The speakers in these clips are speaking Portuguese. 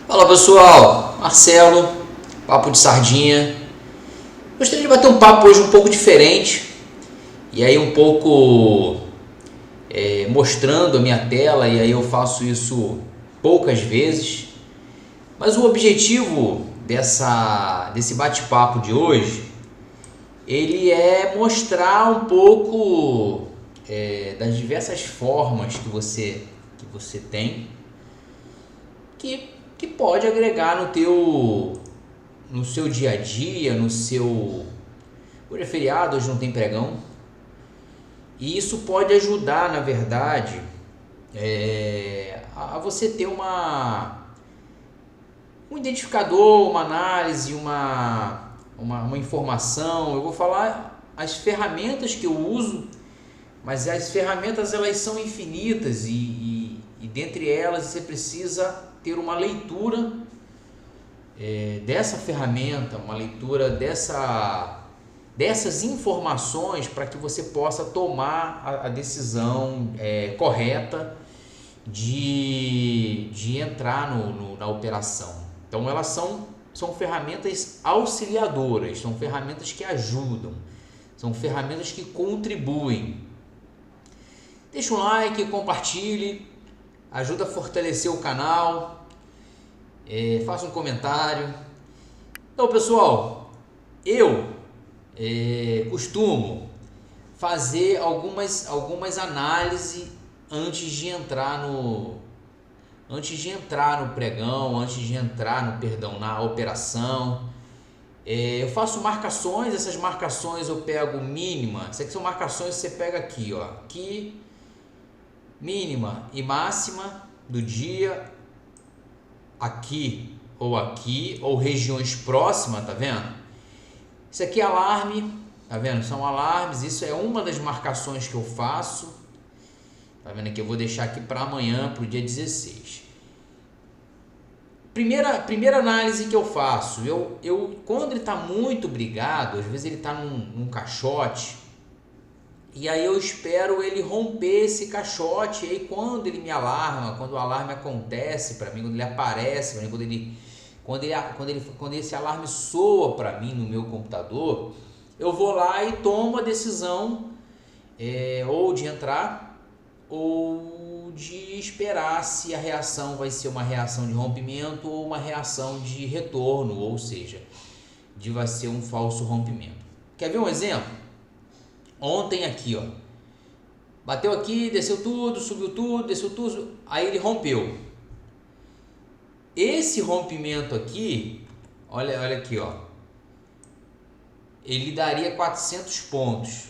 Fala pessoal, Marcelo, papo de sardinha. Gostaria de bater um papo hoje um pouco diferente e aí um pouco mostrando a minha tela, e aí eu faço isso poucas vezes, mas o objetivo desse bate-papo de hoje, ele é mostrar um pouco das diversas formas que você tem que pode agregar no seu dia a dia, hoje é feriado, hoje não tem pregão, e isso pode ajudar, na verdade, a você ter um identificador, uma análise, uma informação. Eu vou falar as ferramentas que eu uso, mas as ferramentas elas são infinitas e dentre elas você precisa ter uma leitura dessa ferramenta, uma leitura dessas informações para que você possa tomar a decisão correta de entrar na operação. Então elas são ferramentas auxiliadoras, são ferramentas que ajudam, são ferramentas que contribuem. Deixa um like, compartilhe, ajuda a fortalecer o canal, faça um comentário. Então pessoal, eu costumo fazer algumas análises antes de entrar no pregão, antes de entrar na operação. Eu faço marcações, essas marcações eu pego mínima. Essas aqui são marcações que você pega aqui, ó, aqui, mínima e máxima do dia, aqui, ou regiões próximas, tá vendo? Isso aqui é alarme, tá vendo? São alarmes, isso é uma das marcações que eu faço. Tá vendo aqui? Eu vou deixar aqui para amanhã, para o dia 16. Primeira análise que eu faço, quando ele está muito brigado, às vezes ele está num caixote, e aí eu espero ele romper esse caixote, e aí quando ele me alarma, quando o alarme acontece para mim, quando ele aparece para mim, quando esse alarme soa para mim no meu computador, eu vou lá e tomo a decisão ou de entrar ou de esperar se a reação vai ser uma reação de rompimento ou uma reação de retorno, ou seja, vai ser um falso rompimento. Quer ver um exemplo? Ontem aqui, ó, bateu aqui, desceu tudo, subiu tudo, desceu tudo, aí ele rompeu. Esse rompimento aqui, olha aqui, ó, ele daria 400 pontos,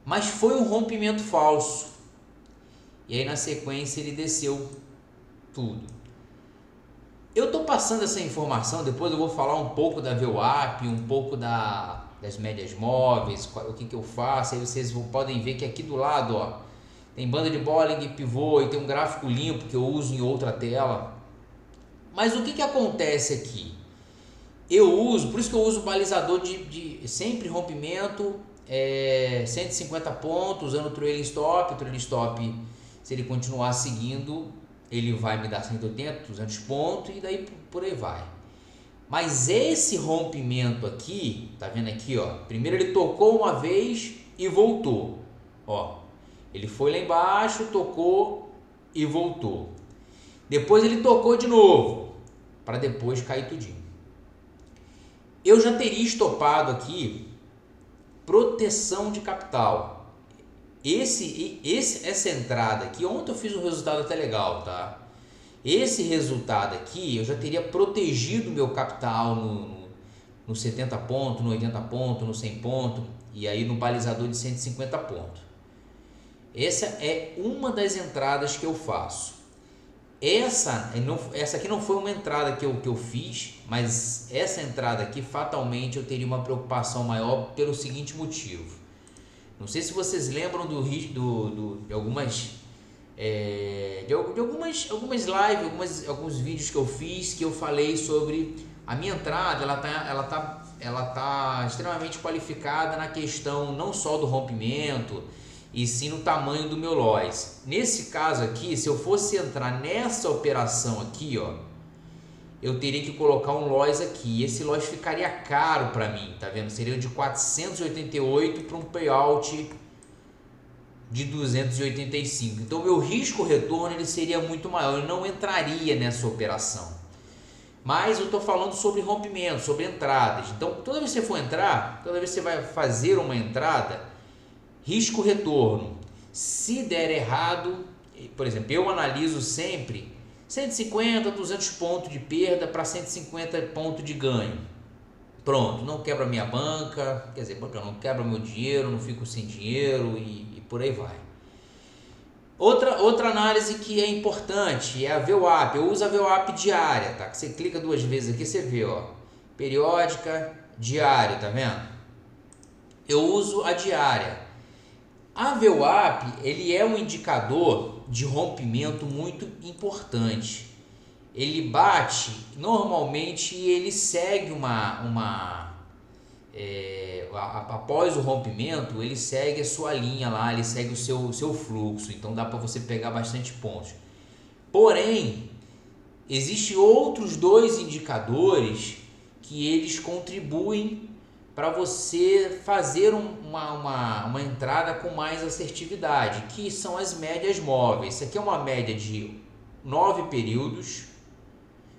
mas foi um rompimento falso. E aí na sequência ele desceu tudo. Eu estou passando essa informação, depois eu vou falar um pouco da VWAP, um pouco das médias móveis, o que eu faço. Aí vocês podem ver que aqui do lado, ó, tem banda de Bollinger, pivô, e tem um gráfico limpo que eu uso em outra tela. Mas o que acontece aqui? Por isso que eu uso balizador de sempre rompimento, 150 pontos, usando o trailing stop. O trailing stop, se ele continuar seguindo, ele vai me dar 180, 200 pontos e daí por aí vai. Mas esse rompimento aqui, tá vendo aqui, ó? Primeiro ele tocou uma vez e voltou, ó. Ele foi lá embaixo, tocou e voltou. Depois ele tocou de novo, para depois cair tudinho. Eu já teria estopado aqui proteção de capital. Essa entrada aqui, ontem eu fiz um resultado até legal, tá? Esse resultado aqui, eu já teria protegido meu capital no 70 pontos, no 80 pontos, no 100 pontos, e aí no balizador de 150 pontos. Essa é uma das entradas que eu faço. Essa aqui não foi uma entrada que eu fiz, mas essa entrada aqui, fatalmente, eu teria uma preocupação maior pelo seguinte motivo. Não sei se vocês lembram de algumas lives, alguns vídeos que eu fiz, que eu falei sobre a minha entrada. Ela tá extremamente qualificada na questão não só do rompimento, e sim no tamanho do meu loss. Nesse caso aqui, se eu fosse entrar nessa operação aqui, ó, eu teria que colocar um loss aqui. Esse loss ficaria caro para mim, tá vendo? Seria de 488 para um payout de 285. Então meu risco retorno ele seria muito maior, eu não entraria nessa operação. Mas eu estou falando sobre rompimento, sobre entradas. Então toda vez que você for entrar, toda vez que você vai fazer uma entrada, risco retorno. Se der errado, por exemplo, eu analiso sempre 150, 200 pontos de perda para 150 pontos de ganho. Pronto, não quebra minha banca, quer dizer, não quebra meu dinheiro, não fico sem dinheiro e por aí vai. Outra análise que é importante é a VWAP. Eu uso a VWAP diária, tá? Que você clica 2 vezes aqui, você vê, ó, periódica, diária, tá vendo? Eu uso a diária. A VWAP, ele é um indicador de rompimento muito importante. Ele bate, normalmente ele segue após o rompimento, ele segue a sua linha lá, ele segue o seu fluxo, então dá para você pegar bastante pontos. Porém, existem outros 2 indicadores que eles contribuem para você fazer uma entrada com mais assertividade, que são as médias móveis. Isso aqui é uma média de 9 períodos.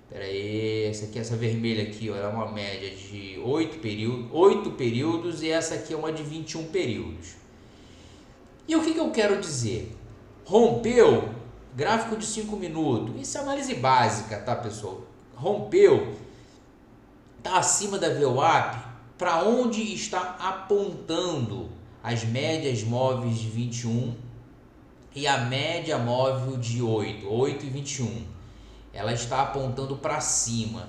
Espera aí, essa vermelha aqui, ó, é uma média de 8 períodos e essa aqui é uma de 21 períodos. E o que eu quero dizer? Rompeu, gráfico de 5 minutos, isso é análise básica, tá, pessoal? Rompeu, está acima da VWAP, para onde está apontando as médias móveis de 21 e a média móvel de 8 e 21. Ela está apontando para cima.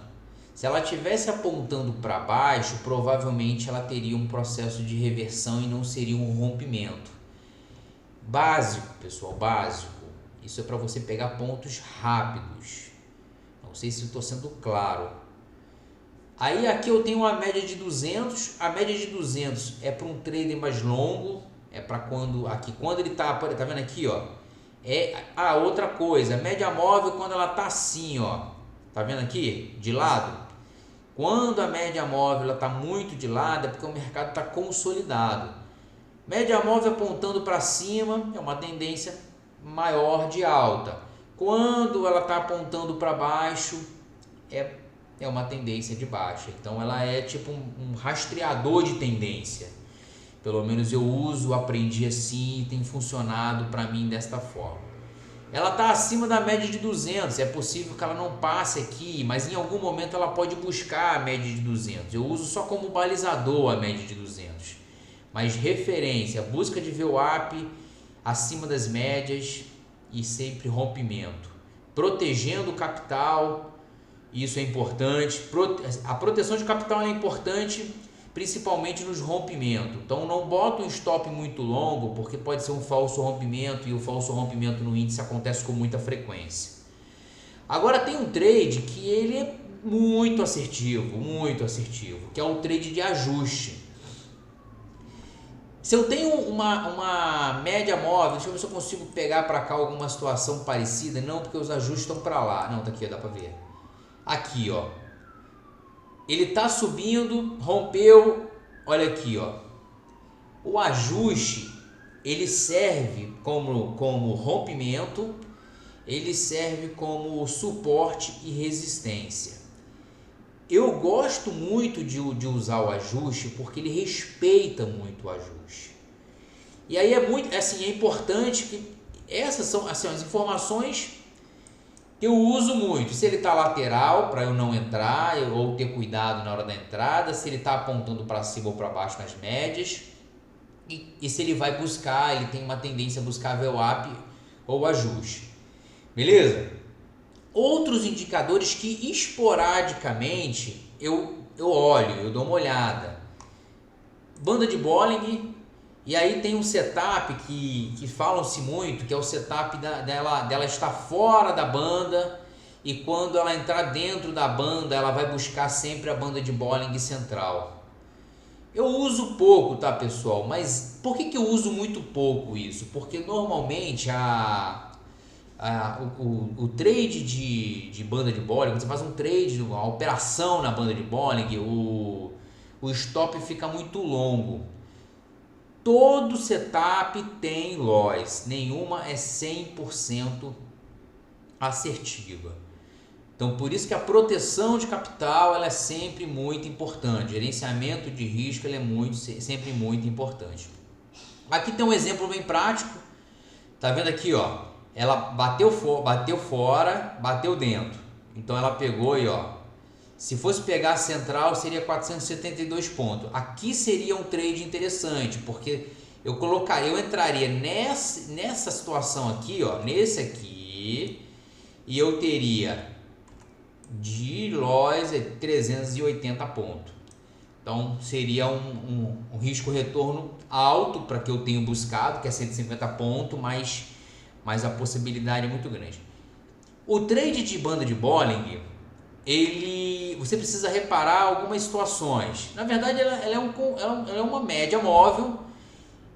Se ela estivesse apontando para baixo, provavelmente ela teria um processo de reversão e não seria um rompimento. Básico, pessoal, básico. Isso é para você pegar pontos rápidos. Não sei se estou sendo claro. Aí aqui eu tenho uma média de 200. A média de 200 é para um trader mais longo. É para quando ele tá vendo aqui, ó. É a outra coisa, a média móvel quando ela tá assim, ó, tá vendo aqui, de lado? Quando a média móvel ela tá muito de lado é porque o mercado está consolidado. Média móvel apontando para cima é uma tendência maior de alta. Quando ela está apontando para baixo é uma tendência de baixa. Então ela é tipo um rastreador de tendência. Pelo menos eu uso, aprendi assim e tem funcionado para mim desta forma. Ela está acima da média de 200, é possível que ela não passe aqui, mas em algum momento ela pode buscar a média de 200. Eu uso só como balizador a média de 200. Mas referência, busca de VWAP acima das médias e sempre rompimento. Protegendo o capital, isso é importante. A proteção de capital é importante principalmente nos rompimentos. Então não bota um stop muito longo, porque pode ser um falso rompimento e o falso rompimento no índice acontece com muita frequência. Agora tem um trade que ele é muito assertivo, que é o trade de ajuste. Se eu tenho uma média móvel, deixa eu ver se eu consigo pegar para cá alguma situação parecida. Não, porque os ajustes estão para lá. Não, tá aqui, dá para ver. Aqui, ó. Ele tá subindo, rompeu, olha aqui, ó. O ajuste, ele serve como rompimento, ele serve como suporte e resistência. Eu gosto muito de usar o ajuste porque ele respeita muito o ajuste. E aí é importante que essas são assim, as informações que eu uso muito. Se ele está lateral, para eu não entrar ou ter cuidado na hora da entrada, se ele está apontando para cima ou para baixo nas médias, e se ele vai buscar, ele tem uma tendência a buscar VWAP ou ajuste. Beleza? Outros indicadores que esporadicamente eu olho, eu dou uma olhada. Banda de Bollinger, e aí tem um setup que falam-se muito, que é o setup dela estar fora da banda, e quando ela entrar dentro da banda, ela vai buscar sempre a banda de Bollinger central. Eu uso pouco, tá, pessoal? Mas por que eu uso muito pouco isso? Porque normalmente o trade de banda de bowling, quando você faz um trade, uma operação na banda de bowling, o stop fica muito longo. Todo setup tem loss, nenhuma é 100% assertiva. Então, por isso que a proteção de capital ela é sempre muito importante. Gerenciamento de risco ela é sempre muito importante. Aqui tem um exemplo bem prático. Tá vendo aqui, ó? Ela bateu fora, bateu dentro. Então ela pegou e ó, se fosse pegar a central seria 472 pontos. Aqui seria um trade interessante, porque eu entraria nessa situação aqui, ó, nesse aqui, e eu teria de loss 380 pontos. Então seria um risco retorno alto para que eu tenho buscado, que é 150 pontos, mas a possibilidade é muito grande. O trade de banda de bowling, você precisa reparar algumas situações. Na verdade, ela é uma média móvel,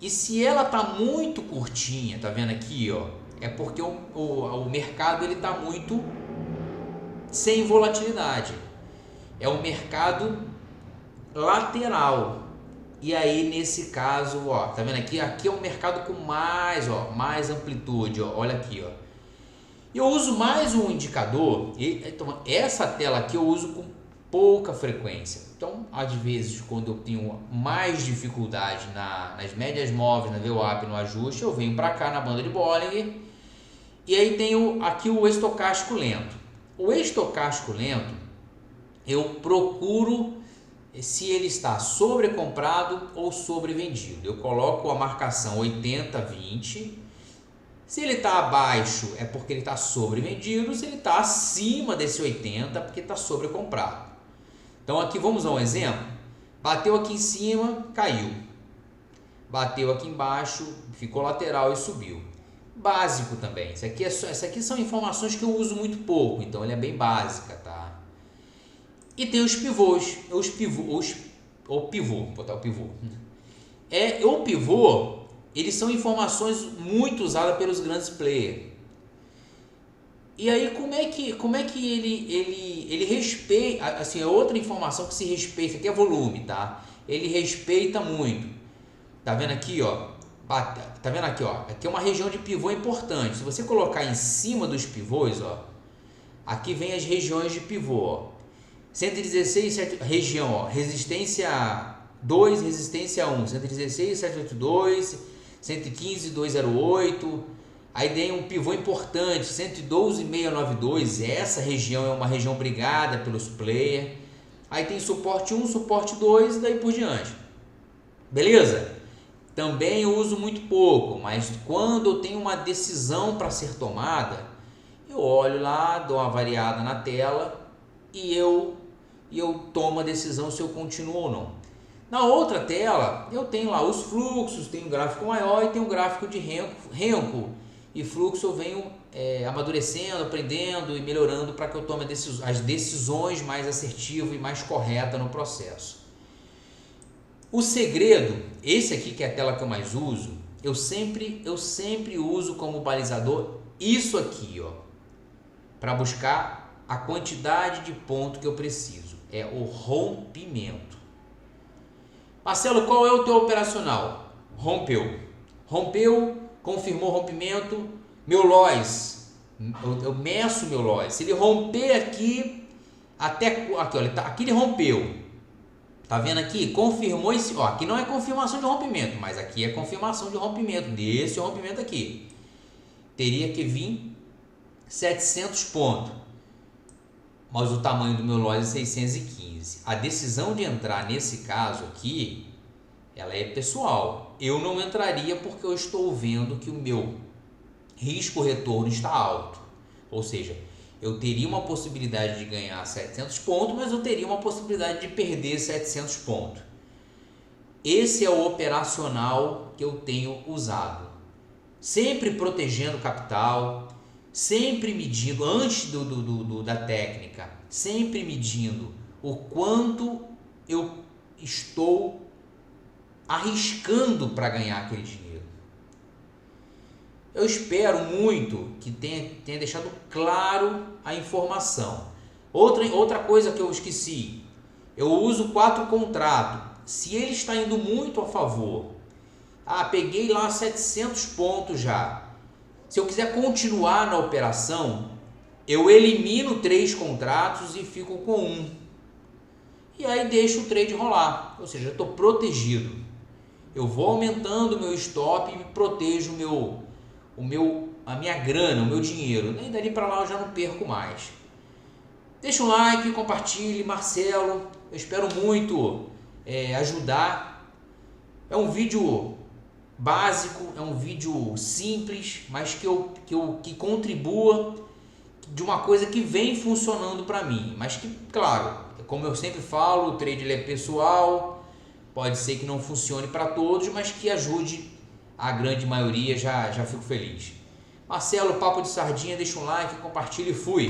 e se ela está muito curtinha, tá vendo aqui, ó, é porque o mercado ele está muito sem volatilidade. É um mercado lateral. E aí nesse caso, ó, tá vendo aqui? Aqui é um mercado com mais amplitude, ó. Olha aqui, ó. Eu uso mais um indicador, então essa tela aqui eu uso com pouca frequência. Então, às vezes, quando eu tenho mais dificuldade nas médias móveis, na VWAP, no ajuste, eu venho para cá na banda de Bollinger, e aí tenho aqui o estocástico lento. O estocástico lento, eu procuro se ele está sobrecomprado ou sobrevendido. Eu coloco a marcação 80-20. Se ele está abaixo é porque ele está sobrevendido. Se ele está acima desse 80 é porque está sobrecomprado. Então aqui vamos a um exemplo. Bateu aqui em cima, caiu. Bateu aqui embaixo, ficou lateral e subiu. Básico também. Isso aqui são informações que eu uso muito pouco, então ele é bem básica, tá? E tem os pivôs. O pivô, vou botar o pivô. O pivô, eles são informações muito usadas pelos grandes players. E aí como é que ele respeita, assim, é outra informação que se respeita, aqui é volume, tá? Ele respeita muito. Tá vendo aqui, ó? Tá vendo aqui, ó? Aqui é uma região de pivô importante. Se você colocar em cima dos pivôs, ó, aqui vem as regiões de pivô, ó. 116, região, ó, resistência 2, resistência 1, 116, 782, 115, 208. Aí tem um pivô importante, 112,692. Essa região é uma região brigada pelos players. Aí tem suporte 1, suporte 2 e daí por diante. Beleza? Também eu uso muito pouco, mas quando eu tenho uma decisão para ser tomada, eu olho lá, dou uma variada na tela e eu tomo a decisão se eu continuo ou não. Na outra tela, eu tenho lá os fluxos, tenho um gráfico maior e tenho um gráfico de renco e fluxo. Eu venho amadurecendo, aprendendo e melhorando para que eu tome as decisões mais assertivas e mais corretas no processo. O segredo, esse aqui que é a tela que eu mais uso, eu sempre uso como balizador isso aqui, ó, para buscar a quantidade de ponto que eu preciso. É o rompimento. Marcelo, qual é o teu operacional? Rompeu, confirmou o rompimento, meu loss, eu meço meu loss. Se ele romper aqui, aqui, ó, aqui ele rompeu. Tá vendo aqui? Confirmou esse, ó, aqui não é confirmação de rompimento, mas aqui é confirmação de rompimento, desse rompimento aqui. Teria que vir 700 pontos. Mas o tamanho do meu loss é 615. A decisão de entrar nesse caso aqui, ela é pessoal. Eu não entraria porque eu estou vendo que o meu risco-retorno está alto. Ou seja, eu teria uma possibilidade de ganhar 700 pontos, mas eu teria uma possibilidade de perder 700 pontos. Esse é o operacional que eu tenho usado. Sempre protegendo o capital, sempre medindo, antes da técnica, sempre medindo o quanto eu estou arriscando para ganhar aquele dinheiro. Eu espero muito que tenha deixado claro a informação. Outra coisa que eu esqueci, eu uso 4 contratos. Se ele está indo muito a favor, peguei lá 700 pontos já. Se eu quiser continuar na operação, eu elimino 3 contratos e fico com 1. E aí deixo o trade rolar, ou seja, estou protegido. Eu vou aumentando o meu stop e me protejo a minha grana, o meu dinheiro. E dali para lá eu já não perco mais. Deixa um like, compartilhe, Marcelo. Eu espero muito ajudar. É um vídeo básico, é um vídeo simples, mas que contribua de uma coisa que vem funcionando para mim. Mas que, claro, como eu sempre falo, o trade ele é pessoal, pode ser que não funcione para todos, mas que ajude a grande maioria, já fico feliz. Marcelo, Papo de Sardinha, deixa um like, compartilha e fui!